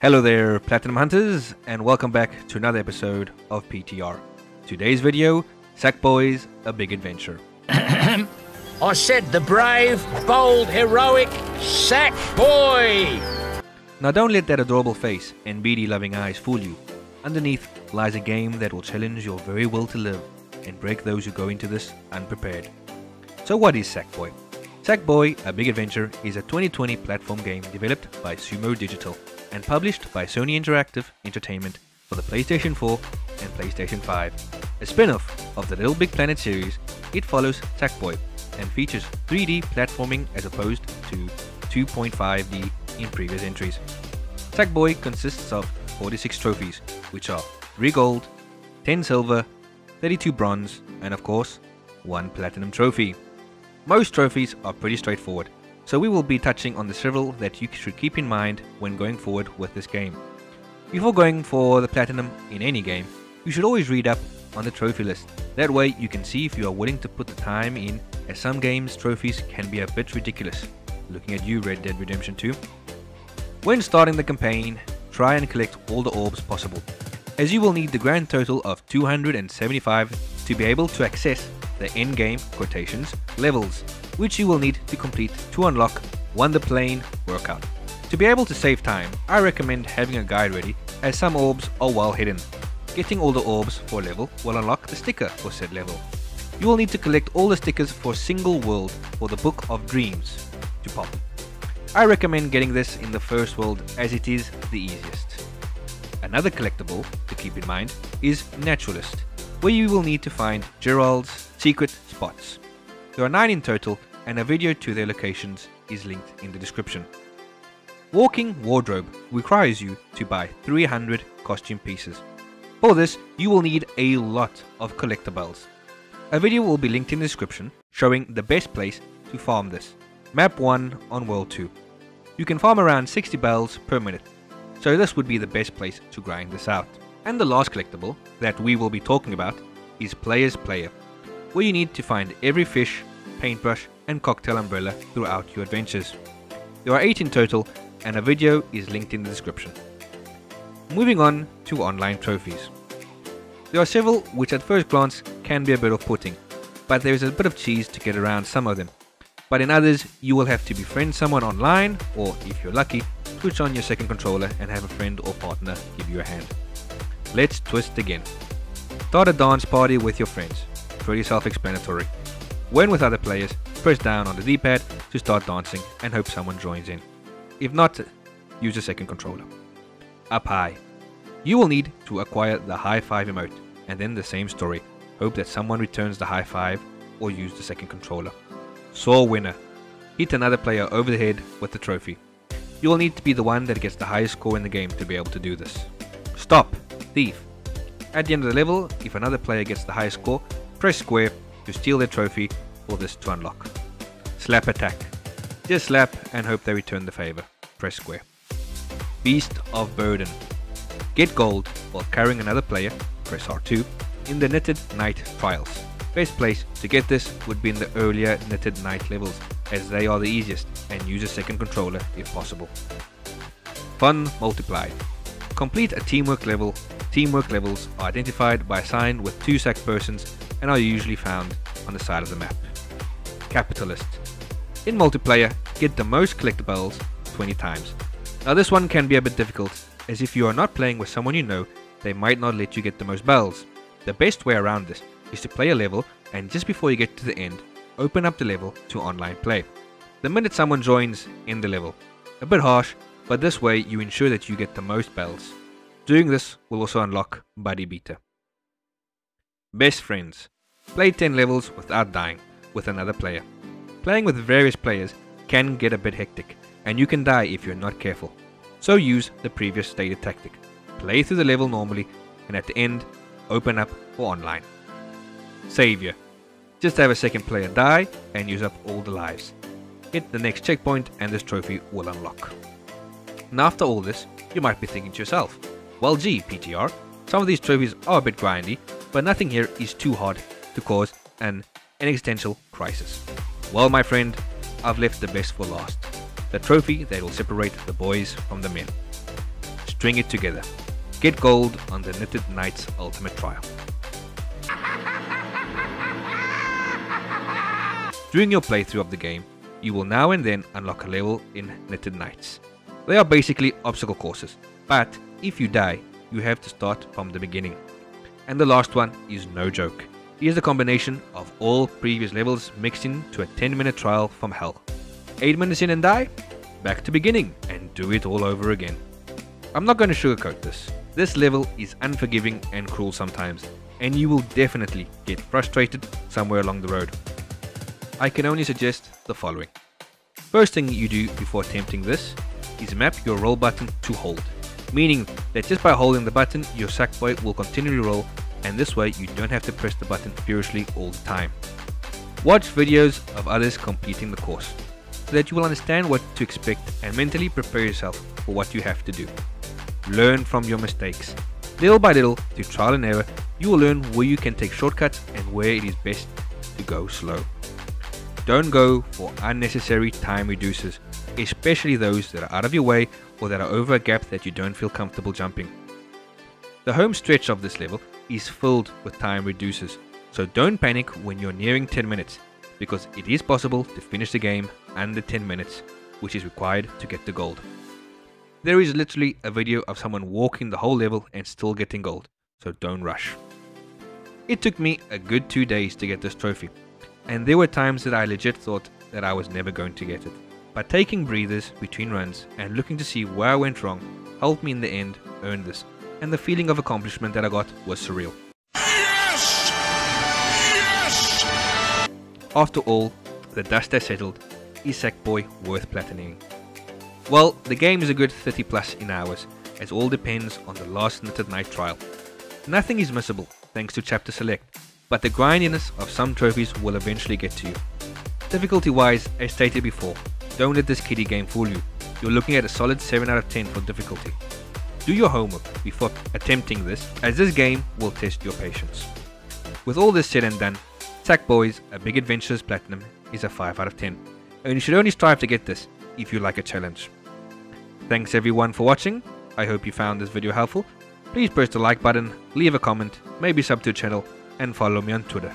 Hello there, Platinum Hunters, and welcome back to another episode of PTR. Today's video, Sackboy A Big Adventure. I said the brave, bold, heroic Sackboy! Now don't let that adorable face and beady loving eyes fool you. Underneath lies a game that will challenge your very will to live and break those who go into this unprepared. So what is Sackboy? Sackboy A Big Adventure is a 2020 platform game developed by Sumo Digital and published by Sony Interactive Entertainment for the PlayStation 4 and PlayStation 5. A spin-off of the Little Big Planet series, it follows Sackboy and features 3D platforming as opposed to 2.5D in previous entries. Sackboy consists of 46 trophies, which are 3 gold, 10 silver, 32 bronze, and of course, 1 platinum trophy. Most trophies are pretty straightforward, so we will be touching on the several that you should keep in mind when going forward with this game. Before going for the platinum in any game, you should always read up on the trophy list. That way you can see if you are willing to put the time in, as some games' trophies can be a bit ridiculous. Looking at you, Red Dead Redemption 2. When starting the campaign, try and collect all the orbs possible, as you will need the grand total of 275 to be able to access the endgame quotations levels, which you will need to complete to unlock Wonder Plane workout. To be able to save time, I recommend having a guide ready, as some orbs are well hidden. Getting all the orbs for a level will unlock the sticker for said level. You will need to collect all the stickers for a single world for the Book of Dreams to pop. I recommend getting this in the first world as it is the easiest. Another collectible to keep in mind is Naturalist, where you will need to find Gerald's secret spots. There are 9 in total, and a video to their locations is linked in the description. Walking Wardrobe requires you to buy 300 costume pieces. For this, you will need a lot of collectibles. A video will be linked in the description showing the best place to farm this. Map 1 on World 2. You can farm around 60 bells per minute, so this would be the best place to grind this out. And the last collectible that we will be talking about is Player's Player, where you need to find every fish, paintbrush and cocktail umbrella throughout your adventures. There are 8 in total, and a video is linked in the description. Moving on to online trophies. There are several which at first glance can be a bit off-putting, but there is a bit of cheese to get around some of them. But in others, you will have to befriend someone online, or if you're lucky, switch on your second controller and have a friend or partner give you a hand. Let's twist again. Start a dance party with your friends. Pretty self-explanatory. When with other players, press down on the D-pad to start dancing and hope someone joins in. If not, use a second controller. Up high. You will need to acquire the high five emote, and then the same story. Hope that someone returns the high five or use the second controller. Soar winner. Hit another player over the head with the trophy. You will need to be the one that gets the highest score in the game to be able to do this. Stop. Thief. At the end of the level, if another player gets the highest score, press square to steal their trophy for this to unlock. Slap attack. Just slap and hope they return the favor. Press square. Beast of Burden. Get gold while carrying another player, press R2, in the Knitted Knight trials. Best place to get this would be in the earlier Knitted Knight levels, as they are the easiest, and use a second controller if possible. Fun multiplied. Complete a teamwork level. Teamwork levels are identified by a sign with 2 sack persons and are usually found on the side of the map. Capitalist. In multiplayer, get the most collectibles 20 times. Now this one can be a bit difficult, as if you are not playing with someone you know, they might not let you get the most bells. The best way around this is to play a level, and just before you get to the end, open up the level to online play. The minute someone joins, end the level. A bit harsh, but this way you ensure that you get the most bells. Doing this will also unlock Buddy Beater. Best friends. Play 10 levels without dying with another player. Playing with various players can get a bit hectic, and you can die if you're not careful. So use the previous stated tactic. Play through the level normally, and at the end, open up for online. Savior. Just have a second player die and use up all the lives. Hit the next checkpoint and this trophy will unlock. And after all this, you might be thinking to yourself, well gee PTR, some of these trophies are a bit grindy, but nothing here is too hard to cause an existential crisis. Well my friend, I've left the best for last. The trophy that will separate the boys from the men. string it together. Get gold on the Knitted Knights Ultimate Trial. During your playthrough of the game, you will now and then unlock a level in Knitted Knights. They are basically obstacle courses, but if you die, you have to start from the beginning. And the last one is no joke. It is a combination of all previous levels mixed into a 10-minute trial from hell. 8 minutes in and die? Back to beginning and do it all over again. I'm not going to sugarcoat this. This level is unforgiving and cruel sometimes, and you will definitely get frustrated somewhere along the road. I can only suggest the following. First thing you do before attempting this is map your roll button to hold, meaning that just by holding the button your Sackboy will continually roll, and this way you don't have to press the button furiously all the time. Watch videos of others completing the course, so that you will understand what to expect and mentally prepare yourself for what you have to do. Learn from your mistakes. Little by little, through trial and error, you will learn where you can take shortcuts and where it is best to go slow. Don't go for unnecessary time reducers, especially those that are out of your way or that are over a gap that you don't feel comfortable jumping. The home stretch of this level is filled with time reducers, so don't panic when you're nearing 10 minutes, because it is possible to finish the game under 10 minutes, which is required to get the gold. There is literally a video of someone walking the whole level and still getting gold, so don't rush. It took me a good 2 days to get this trophy, and there were times that I legit thought that I was never going to get it. But taking breathers between runs and looking to see where I went wrong helped me in the end earn this, and the feeling of accomplishment that I got was surreal. Yes! Yes! After all, the dust has settled. Is Sackboy worth platinuming? Well, the game is a good 30 plus in hours, as all depends on the last Knitted Knight trial. Nothing is missable thanks to chapter select, but the grindiness of some trophies will eventually get to you. Difficulty wise, as stated before, don't let this kiddie game fool you. You're looking at a solid 7 out of 10 for difficulty. Do your homework before attempting this, as this game will test your patience. With all this said and done, Sackboy A Big Adventure's Platinum is a 5 out of 10, and you should only strive to get this if you like a challenge. Thanks everyone for watching. I hope you found this video helpful. Please press the like button, leave a comment, maybe sub to the channel, and follow me on Twitter.